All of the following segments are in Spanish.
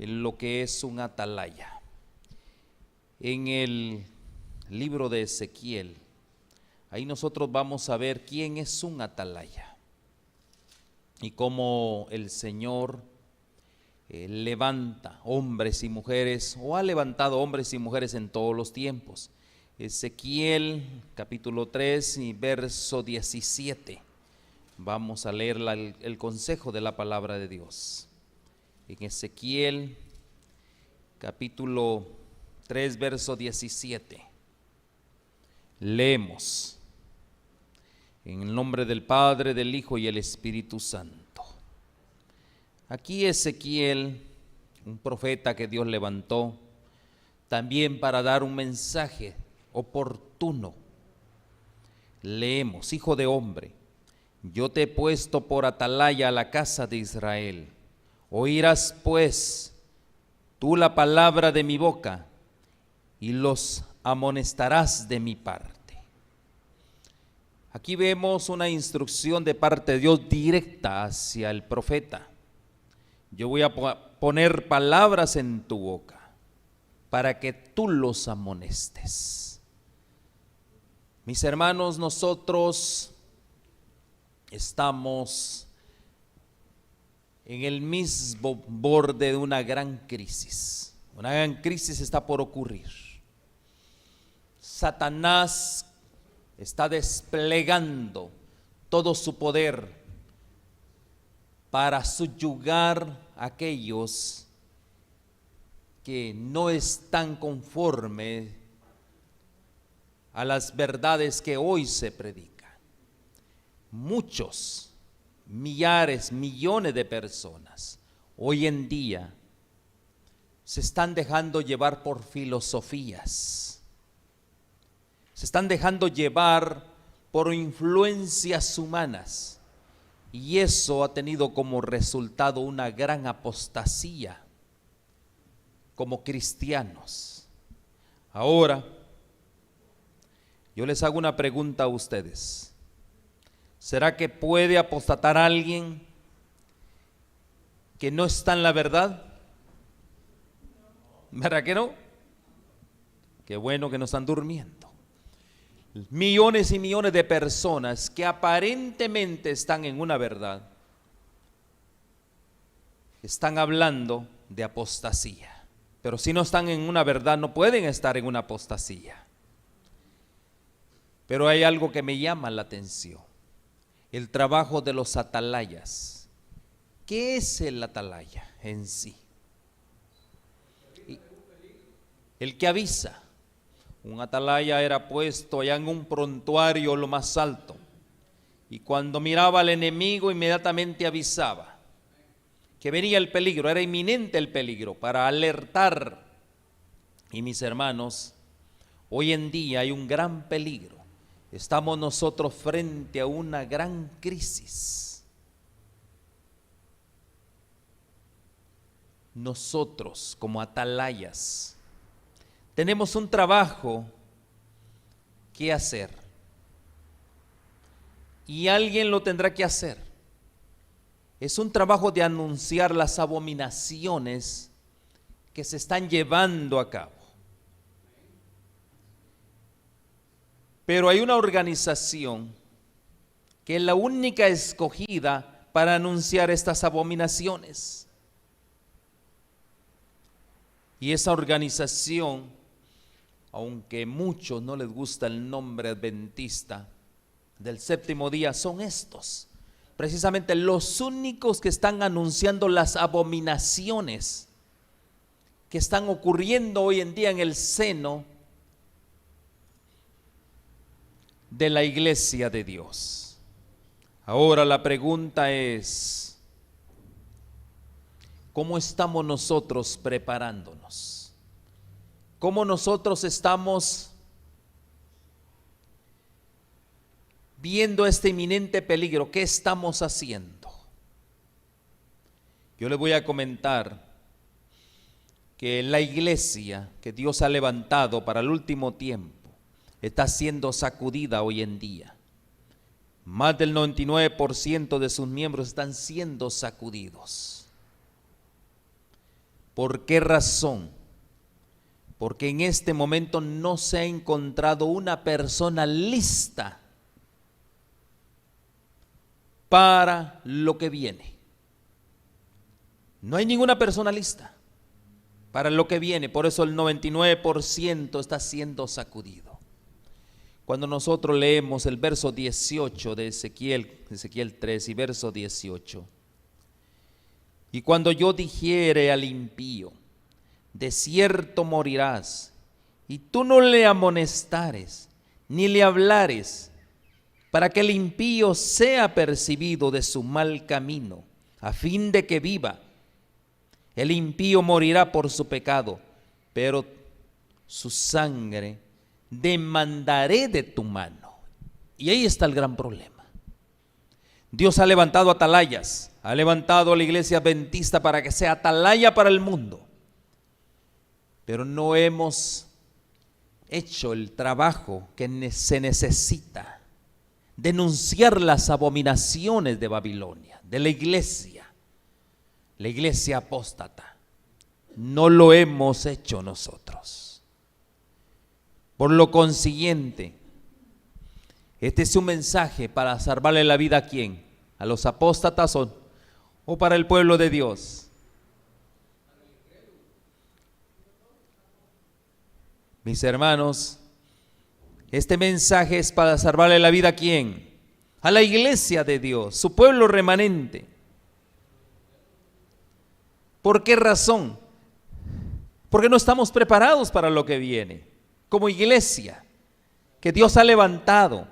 en lo que es un atalaya. En el libro de Ezequiel, ahí nosotros vamos a ver quién es un atalaya y cómo el Señor levanta hombres y mujeres, o ha levantado hombres y mujeres en todos los tiempos. Ezequiel capítulo 3 y verso 17. Vamos a leer el consejo de la palabra de Dios. En Ezequiel capítulo 3 verso 17. Leemos. En el nombre del Padre, del Hijo y el Espíritu Santo. Aquí Ezequiel, un profeta que Dios levantó, también para dar un mensaje oportuno. Leemos: Hijo de hombre, yo te he puesto por atalaya a la casa de Israel. Oirás pues tú la palabra de mi boca y los amonestarás de mi parte. Aquí vemos una instrucción de parte de Dios directa hacia el profeta. Yo voy a poner palabras en tu boca para que tú los amonestes. Mis hermanos, nosotros estamos en el mismo borde de una gran crisis. Una gran crisis está por ocurrir. Satanás está desplegando todo su poder para subyugar a aquellos que no están conformes a las verdades que hoy se predican. Muchos, millares, millones de personas hoy en día se están dejando llevar por filosofías, se están dejando llevar por influencias humanas, y eso ha tenido como resultado una gran apostasía como cristianos. Ahora, yo les hago una pregunta a ustedes. ¿Será que puede apostatar alguien que no está en la verdad? ¿Verdad que no? Qué bueno que no están durmiendo. Millones y millones de personas que aparentemente están en una verdad, están hablando de apostasía. Pero si no están en una verdad, no pueden estar en una apostasía. Pero hay algo que me llama la atención: el trabajo de los atalayas. ¿Qué es el atalaya en sí? El que avisa. Un atalaya era puesto allá en un prontuario lo más alto, y cuando miraba al enemigo inmediatamente avisaba que venía el peligro, era inminente el peligro, para alertar. Y mis hermanos, hoy en día hay un gran peligro. Estamos nosotros frente a una gran crisis. Nosotros como atalayas tenemos un trabajo que hacer, y alguien lo tendrá que hacer. Es un trabajo de anunciar las abominaciones que se están llevando a cabo. Pero hay una organización que es la única escogida para anunciar estas abominaciones. Y esa organización, aunque a muchos no les gusta el nombre adventista del séptimo día, son estos, precisamente los únicos que están anunciando las abominaciones que están ocurriendo hoy en día en el seno de la iglesia de Dios. Ahora la pregunta es: ¿cómo estamos nosotros preparándonos? ¿Cómo nosotros estamos viendo este inminente peligro? ¿Qué estamos haciendo? Yo les voy a comentar que la iglesia que Dios ha levantado para el último tiempo está siendo sacudida hoy en día. Más del 99% de sus miembros están siendo sacudidos. ¿Por qué razón? Porque en este momento no se ha encontrado una persona lista para lo que viene. No hay ninguna persona lista para lo que viene, por eso el 99% está siendo sacudido. Cuando nosotros leemos el verso 18 de Ezequiel 3 y verso 18, y cuando yo dijere al impío, de cierto morirás, y tú no le amonestares, ni le hablares, para que el impío sea percibido de su mal camino, a fin de que viva. El impío morirá por su pecado, pero su sangre demandaré de tu mano. Y ahí está el gran problema. Dios ha levantado atalayas, ha levantado a la iglesia adventista para que sea atalaya para el mundo, pero no hemos hecho el trabajo que se necesita, denunciar las abominaciones de Babilonia, de la iglesia apóstata. No lo hemos hecho nosotros. Por lo consiguiente, este es un mensaje para salvarle la vida ¿a quién? ¿A los apóstatas o para el pueblo de Dios? Mis hermanos, este mensaje es para salvarle la vida ¿a quién? A la iglesia de Dios, su pueblo remanente. ¿Por qué razón? Porque no estamos preparados para lo que viene. Como iglesia que Dios ha levantado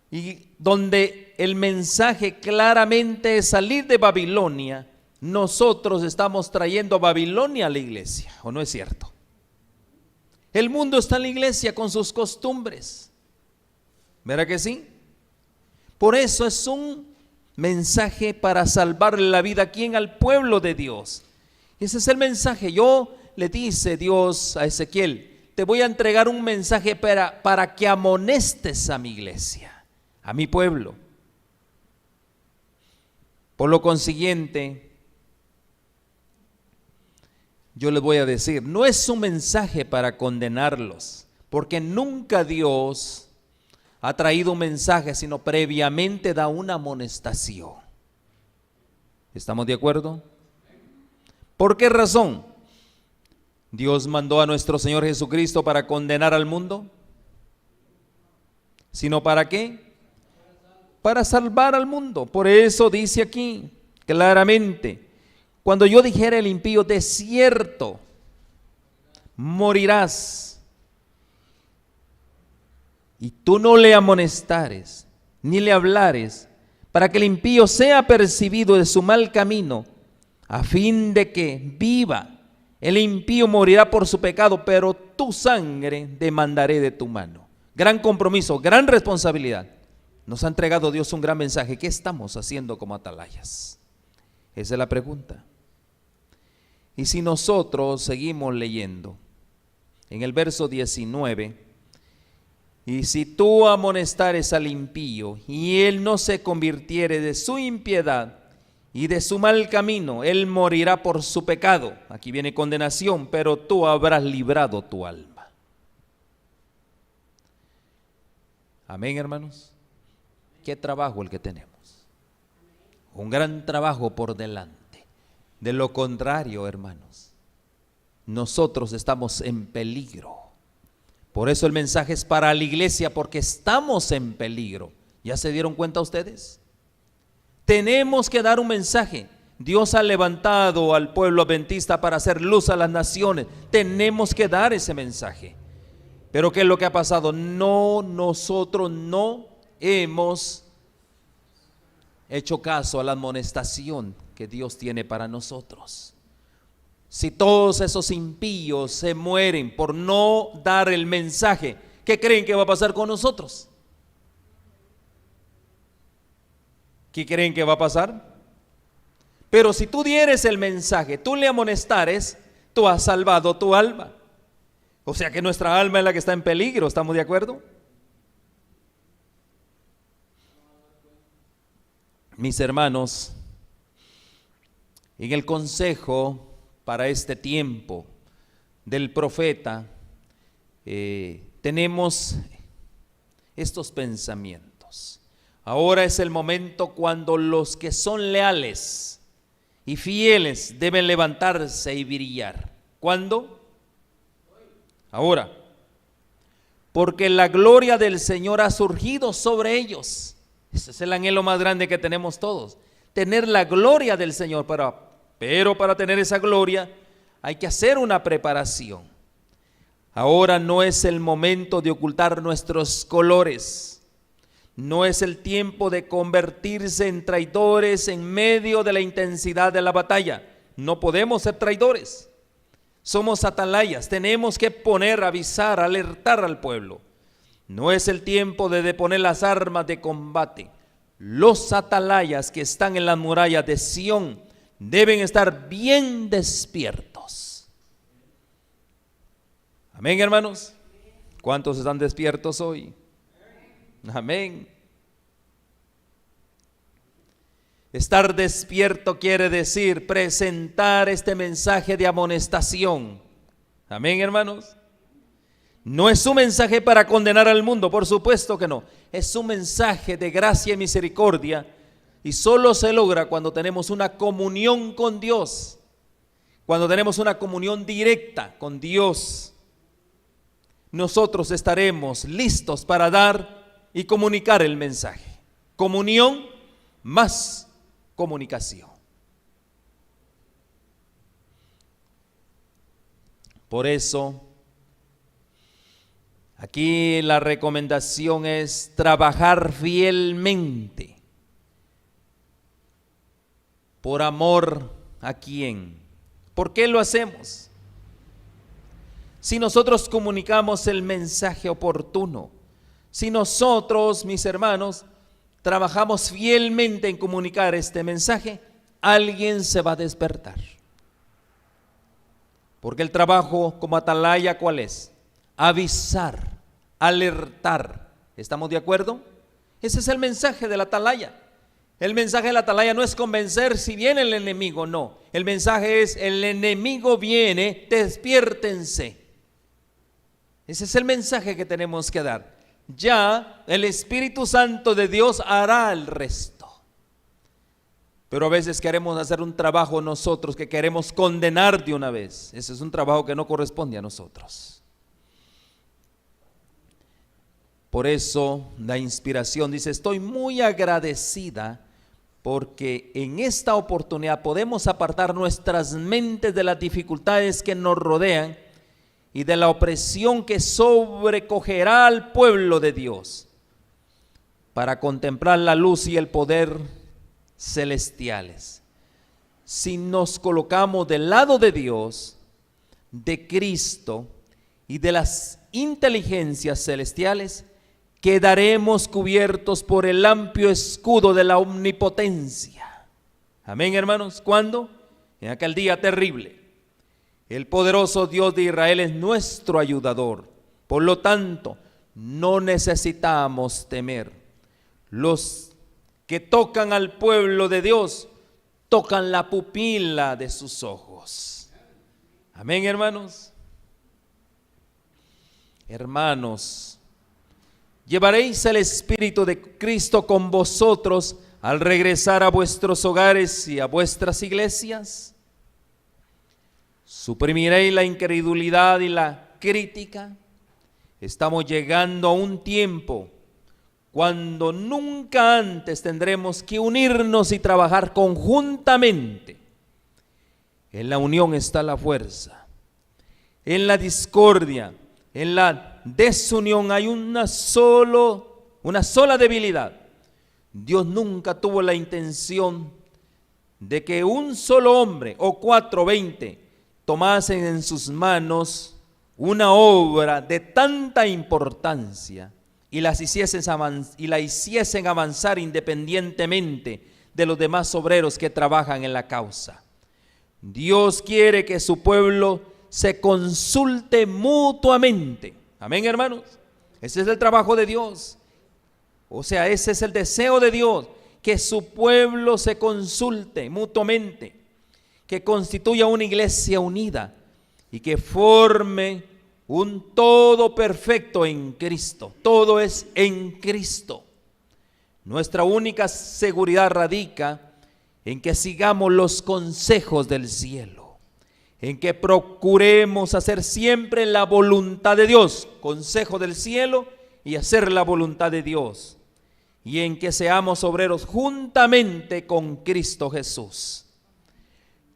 y donde el mensaje claramente es salir de Babilonia, nosotros estamos trayendo a Babilonia a la iglesia, ¿o no es cierto? El mundo está en la iglesia con sus costumbres, ¿verdad que sí? Por eso es un mensaje para salvarle la vida ¿a quién? Al pueblo de Dios. Ese es el mensaje. Le dice Dios a Ezequiel, te voy a entregar un mensaje para que amonestes a mi iglesia, a mi pueblo. Por lo consiguiente, yo les voy a decir, no es un mensaje para condenarlos, porque nunca Dios ha traído un mensaje, sino previamente da una amonestación. ¿Estamos de acuerdo? ¿Por qué razón? Dios mandó a nuestro Señor Jesucristo para condenar al mundo, sino ¿para qué? Para salvar al mundo. Por eso dice aquí claramente, cuando yo dijera al impío, de cierto morirás, y tú no le amonestares, ni le hablares, para que el impío sea percibido de su mal camino, a fin de que viva. El impío morirá por su pecado, pero tu sangre demandaré de tu mano. Gran compromiso, gran responsabilidad. Nos ha entregado Dios un gran mensaje. ¿Qué estamos haciendo como atalayas? Esa es la pregunta. Y si nosotros seguimos leyendo en el verso 19, y si tú amonestares al impío y él no se convirtiere de su impiedad y de su mal camino, él morirá por su pecado. Aquí viene condenación, pero tú habrás librado tu alma. Amén, hermanos. Qué trabajo el que tenemos. Un gran trabajo por delante. De lo contrario, hermanos, nosotros estamos en peligro. Por eso el mensaje es para la iglesia, porque estamos en peligro. ¿Ya se dieron cuenta ustedes? Tenemos que dar un mensaje. Dios ha levantado al pueblo adventista para hacer luz a las naciones. Tenemos que dar ese mensaje. Pero ¿qué es lo que ha pasado? Nosotros no hemos hecho caso a la amonestación que Dios tiene para nosotros. Si todos esos impíos se mueren por no dar el mensaje, ¿qué creen que va a pasar con nosotros? ¿Qué creen que va a pasar? Pero si tú dieres el mensaje, tú le amonestares, tú has salvado tu alma. O sea que nuestra alma es la que está en peligro, ¿estamos de acuerdo? Mis hermanos, en el consejo para este tiempo del profeta, tenemos estos pensamientos. Ahora es el momento cuando los que son leales y fieles deben levantarse y brillar. ¿Cuándo? Ahora. Porque la gloria del Señor ha surgido sobre ellos. Ese es el anhelo más grande que tenemos todos, tener la gloria del Señor. Pero para tener esa gloria hay que hacer una preparación. Ahora no es el momento de ocultar nuestros colores. No es el tiempo de convertirse en traidores en medio de la intensidad de la batalla. No podemos ser traidores. Somos atalayas, tenemos que avisar, alertar al pueblo. No es el tiempo de deponer las armas de combate. Los atalayas que están en las murallas de Sión deben estar bien despiertos. Amén, hermanos. ¿Cuántos están despiertos hoy? Amén. Estar despierto quiere decir presentar este mensaje de amonestación. Amén, hermanos. No es un mensaje para condenar al mundo, por supuesto que no. Es un mensaje de gracia y misericordia, y solo se logra cuando tenemos una comunión con Dios, cuando tenemos una comunión directa con Dios. Nosotros estaremos listos para dar y comunicar el mensaje. Comunión más comunicación. Por eso, aquí la recomendación es trabajar fielmente. ¿Por amor a quién? ¿Por qué lo hacemos? Si nosotros comunicamos el mensaje oportuno, si nosotros, mis hermanos, trabajamos fielmente en comunicar este mensaje, alguien se va a despertar. Porque el trabajo como atalaya, ¿cuál es? Avisar, alertar. ¿Estamos de acuerdo? Ese es el mensaje de la atalaya. El mensaje de la atalaya no es convencer si viene el enemigo, no. El mensaje es: el enemigo viene, despiértense. Ese es el mensaje que tenemos que dar. Ya el Espíritu Santo de Dios hará el resto. Pero a veces queremos hacer un trabajo nosotros que queremos condenar de una vez. Ese es un trabajo que no corresponde a nosotros. Por eso la inspiración dice: estoy muy agradecida porque en esta oportunidad podemos apartar nuestras mentes de las dificultades que nos rodean y de la opresión que sobrecogerá al pueblo de Dios, para contemplar la luz y el poder celestiales. Si nos colocamos del lado de Dios, de Cristo y de las inteligencias celestiales, quedaremos cubiertos por el amplio escudo de la omnipotencia. Amén, hermanos. ¿Cuándo? En aquel día terrible. El poderoso Dios de Israel es nuestro ayudador. Por lo tanto, no necesitamos temer. Los que tocan al pueblo de Dios tocan la pupila de sus ojos. Amén, hermanos. Hermanos, llevaréis el Espíritu de Cristo con vosotros al regresar a vuestros hogares y a vuestras iglesias. Suprimiréis la incredulidad y la crítica. Estamos llegando a un tiempo cuando nunca antes tendremos que unirnos y trabajar conjuntamente. En la unión está la fuerza. En la discordia, en la desunión hay una sola debilidad. Dios nunca tuvo la intención de que un solo hombre o 4 o 20 tomasen en sus manos una obra de tanta importancia y la hiciesen avanzar independientemente de los demás obreros que trabajan en la causa. Dios quiere que su pueblo se consulte mutuamente. Amén, hermanos. Ese es el trabajo de Dios. O sea, ese es el deseo de Dios, que su pueblo se consulte mutuamente, que constituya una iglesia unida y que forme un todo perfecto en Cristo. Todo es en Cristo. Nuestra única seguridad radica en que sigamos los consejos del cielo, en que procuremos hacer siempre la voluntad de Dios, consejo del cielo, y hacer la voluntad de Dios, y en que seamos obreros juntamente con Cristo Jesús.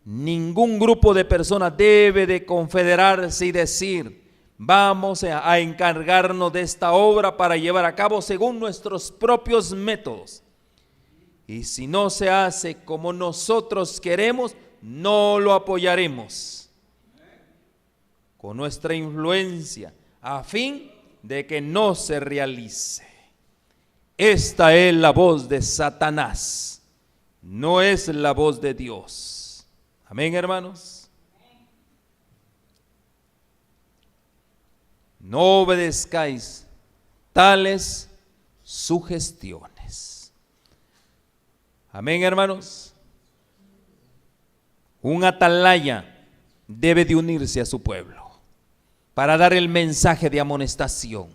Ningún grupo de personas debe de confederarse y decir: vamos a encargarnos de esta obra para llevar a cabo según nuestros propios métodos. Y si no se hace como nosotros queremos, no lo apoyaremos con nuestra influencia, a fin de que no se realice. Esta es la voz de Satanás, no es la voz de Dios. Amén, hermanos. No obedezcáis tales sugestiones. Amén, hermanos. Un atalaya debe de unirse a su pueblo para dar el mensaje de amonestación.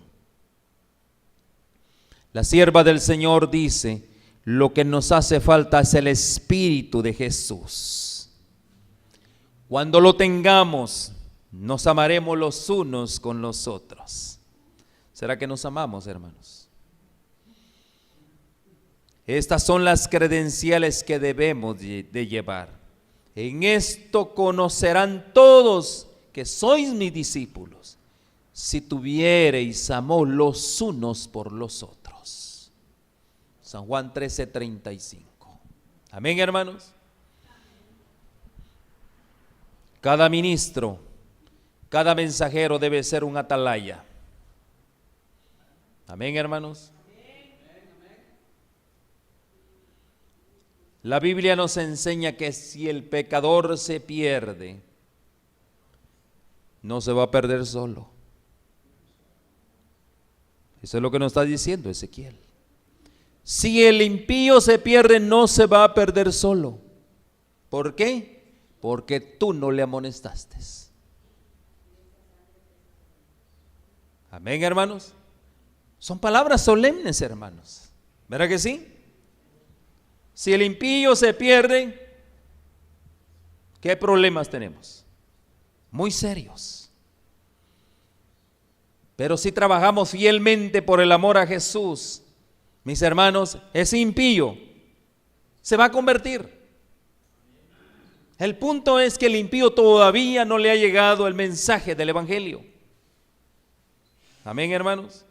La sierva del Señor dice: lo que nos hace falta es el Espíritu de Jesús. Cuando lo tengamos, nos amaremos los unos con los otros. ¿Será que nos amamos, hermanos? Estas son las credenciales que debemos de llevar. En esto conocerán todos que sois mis discípulos, si tuviereis amor los unos por los otros. San Juan 13:35. Amén, hermanos. Cada ministro, cada mensajero debe ser un atalaya. Amén, hermanos. La Biblia nos enseña que si el pecador se pierde, no se va a perder solo. Eso es lo que nos está diciendo Ezequiel. Si el impío se pierde, no se va a perder solo. ¿Por qué? Porque tú no le amonestaste. Amén, hermanos. Son palabras solemnes, hermanos. ¿Verdad que sí? Si el impío se pierde, ¿qué problemas tenemos? Muy serios. Pero si trabajamos fielmente por el amor a Jesús, mis hermanos, ese impío se va a convertir. El punto es que el impío todavía no le ha llegado el mensaje del Evangelio. Amén, hermanos.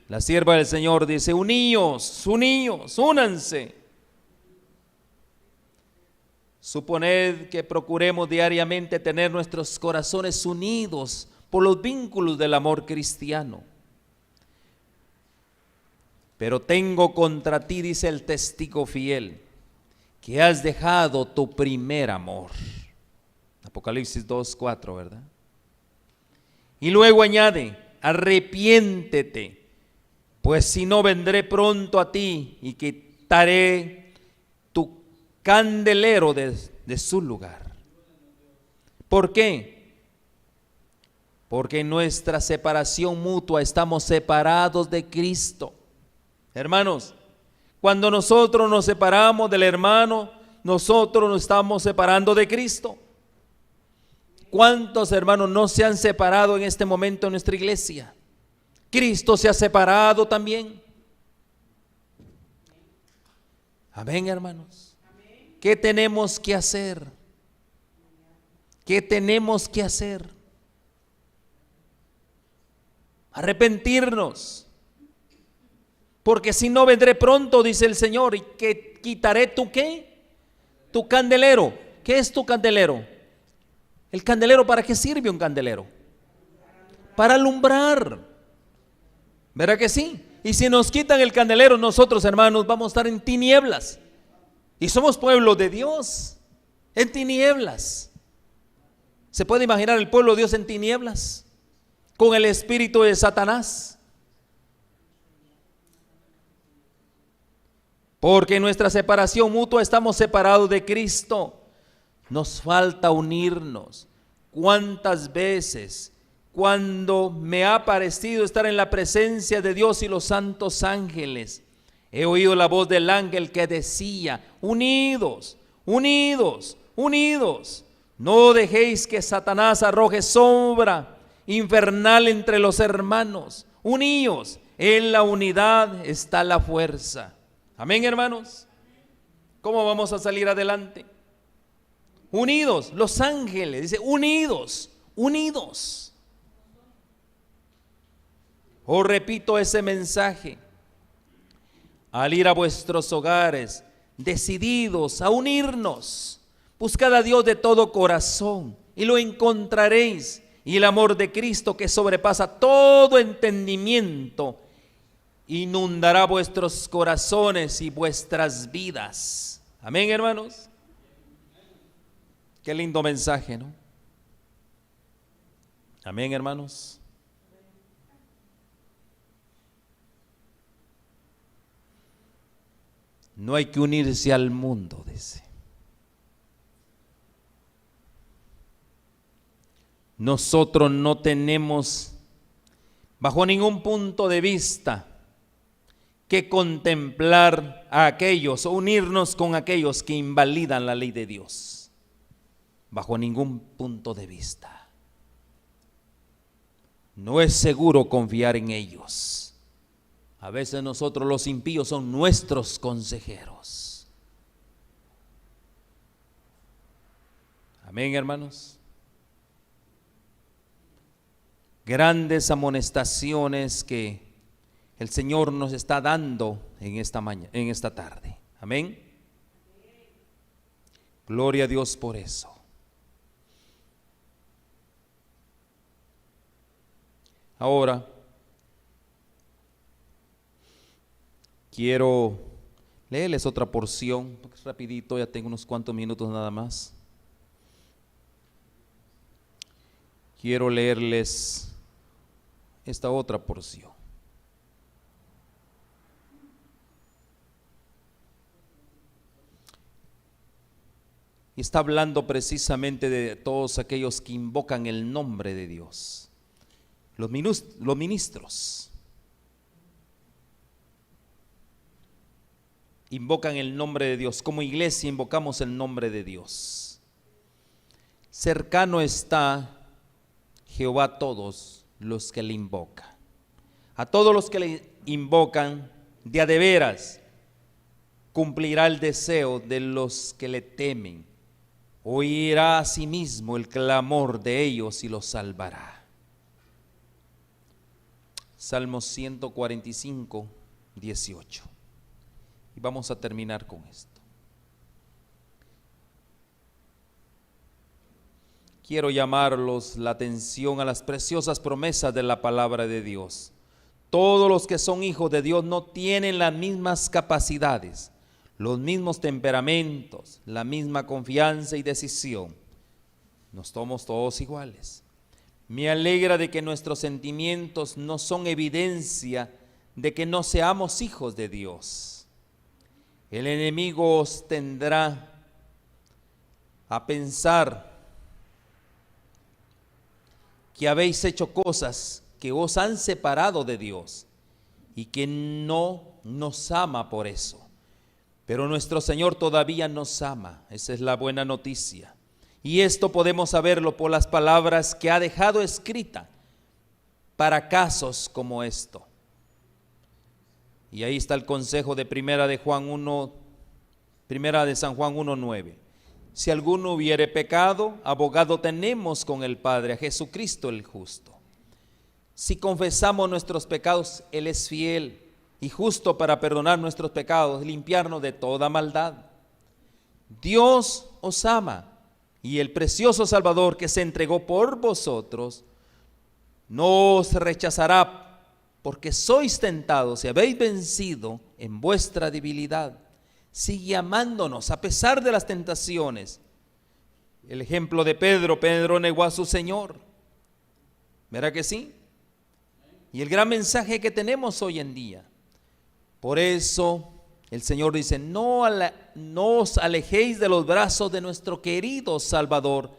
La sierva del Señor dice: uníos, únanse. Suponed que procuremos diariamente tener nuestros corazones unidos por los vínculos del amor cristiano. Pero tengo contra ti, dice el testigo fiel, que has dejado tu primer amor. Apocalipsis 2:4, ¿verdad? Y luego añade: arrepiéntete, pues si no, vendré pronto a ti y quitaré tu candelero de su lugar. ¿Por qué? Porque en nuestra separación mutua estamos separados de Cristo. Hermanos, cuando nosotros nos separamos del hermano, nosotros nos estamos separando de Cristo. ¿Cuántos hermanos no se han separado en este momento en nuestra iglesia? Cristo se ha separado también. Amén, hermanos. ¿Qué tenemos que hacer? ¿Qué tenemos que hacer? Arrepentirnos. Porque si no, vendré pronto, dice el Señor, y que quitaré tu ¿qué? Tu candelero. ¿Qué es tu candelero? ¿El candelero para qué sirve un candelero? Para alumbrar. ¿Verdad que sí? Y si nos quitan el candelero, nosotros, hermanos, vamos a estar en tinieblas. Y somos pueblo de Dios, en tinieblas. ¿Se puede imaginar el pueblo de Dios en tinieblas? Con el espíritu de Satanás. Porque en nuestra separación mutua estamos separados de Cristo. Nos falta unirnos. ¿Cuántas veces, cuando me ha parecido estar en la presencia de Dios y los santos ángeles, he oído la voz del ángel que decía: unidos, unidos, unidos, no dejéis que Satanás arroje sombra infernal entre los hermanos. Uníos, en la unidad está la fuerza. Amén, hermanos. ¿Cómo vamos a salir adelante? Unidos, los ángeles, dice unidos, unidos. Os repito ese mensaje: al ir a vuestros hogares, decididos a unirnos, buscad a Dios de todo corazón y lo encontraréis. Y el amor de Cristo, que sobrepasa todo entendimiento, inundará vuestros corazones y vuestras vidas. Amén, hermanos. Qué lindo mensaje, ¿no? Amén, hermanos. No hay que unirse al mundo, dice. Nosotros no tenemos, bajo ningún punto de vista, que contemplar a aquellos o unirnos con aquellos que invalidan la ley de Dios. Bajo ningún punto de vista. No es seguro confiar en ellos. A veces nosotros, los impíos, son nuestros consejeros. Amén, hermanos. Grandes amonestaciones que el Señor nos está dando en esta tarde. Amén. Gloria a Dios por eso. Ahora quiero leerles otra porción, porque rapidito, ya tengo unos cuantos minutos nada más. Quiero leerles esta otra porción. Y está hablando precisamente de todos aquellos que invocan el nombre de Dios. Los ministros invocan el nombre de Dios. Como iglesia invocamos el nombre de Dios. Cercano está Jehová a todos los que le invocan. A todos los que le invocan, de a de veras cumplirá el deseo de los que le temen. Oirá a sí mismo el clamor de ellos y los salvará. Salmo 145, 18. Y vamos a terminar con esto. Quiero llamarlos la atención a las preciosas promesas de la palabra de Dios. Todos los que son hijos de Dios no tienen las mismas capacidades, los mismos temperamentos, la misma confianza y decisión. No somos todos iguales. Me alegra de que nuestros sentimientos no son evidencia de que no seamos hijos de Dios. El enemigo os tendrá a pensar que habéis hecho cosas que os han separado de Dios y que no nos ama por eso. Pero nuestro Señor todavía nos ama. Esa es la buena noticia. Y esto podemos saberlo por las palabras que ha dejado escrita para casos como esto. Y ahí está el consejo de primera de San Juan 1:9. Si alguno hubiere pecado, abogado tenemos con el Padre, a Jesucristo el justo. Si confesamos nuestros pecados, Él es fiel y justo para perdonar nuestros pecados, limpiarnos de toda maldad. Dios os ama, y el precioso Salvador que se entregó por vosotros no os rechazará, porque sois tentados y habéis vencido en vuestra debilidad. Sigue amándonos a pesar de las tentaciones. El ejemplo de Pedro negó a su Señor. ¿Verdad que sí? Y el gran mensaje que tenemos hoy en día. Por eso El Señor dice, no os alejéis de los brazos de nuestro querido Salvador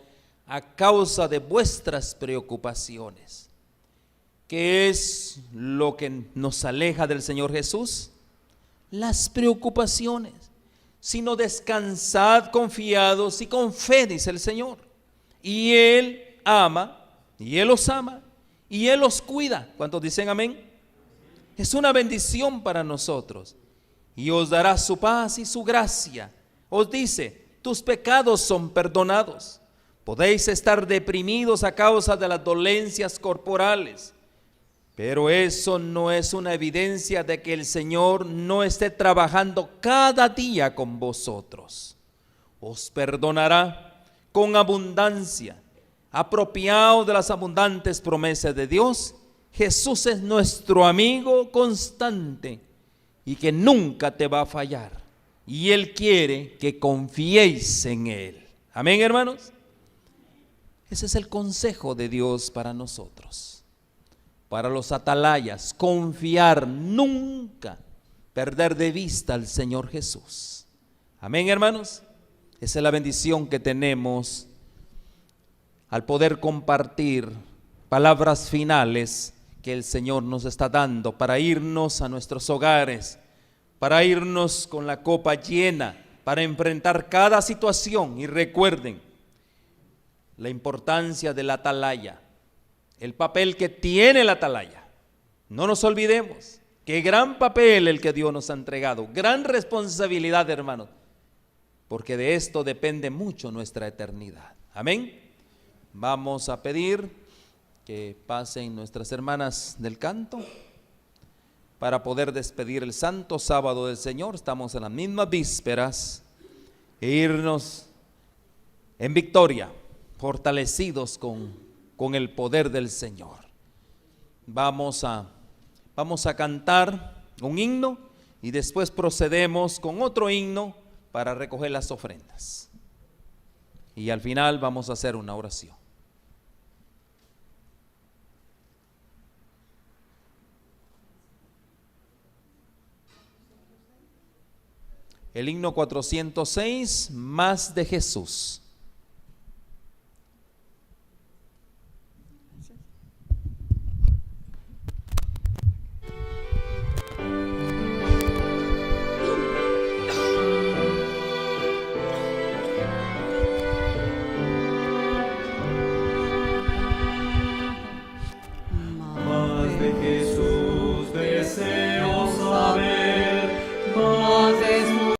a causa de vuestras preocupaciones. ¿Qué es lo que nos aleja del Señor Jesús? Las preocupaciones. Sino descansad confiados y con fe, dice el Señor. Y Él ama, y Él os ama, y Él os cuida. ¿Cuántos dicen amén? Es una bendición para nosotros. Y os dará su paz y su gracia. Os dice, tus pecados son perdonados. Podéis estar deprimidos a causa de las dolencias corporales, pero eso no es una evidencia de que el Señor no esté trabajando cada día con vosotros. Os perdonará con abundancia. Apropiaos de las abundantes promesas de Dios. Jesús es nuestro amigo constante y que nunca te va a fallar. Y Él quiere que confiéis en Él. Amén, hermanos. Ese es el consejo de Dios para nosotros. Para los atalayas, confiar, nunca perder de vista al Señor Jesús. Amén, hermanos. Esa es la bendición que tenemos al poder compartir palabras finales que el Señor nos está dando para irnos a nuestros hogares, para irnos con la copa llena, para enfrentar cada situación. Y recuerden la importancia de la atalaya, el papel que tiene la atalaya. No nos olvidemos, qué gran papel el que Dios nos ha entregado, gran responsabilidad, hermanos, porque de esto depende mucho nuestra eternidad. Amén. Vamos a pedir que pasen nuestras hermanas del canto para poder despedir el santo sábado del Señor. Estamos en las mismas vísperas e irnos en victoria, fortalecidos con el poder del Señor. Vamos a cantar un himno y después procedemos con otro himno para recoger las ofrendas. Y al final vamos a hacer una oración. El himno 406, más de Jesús.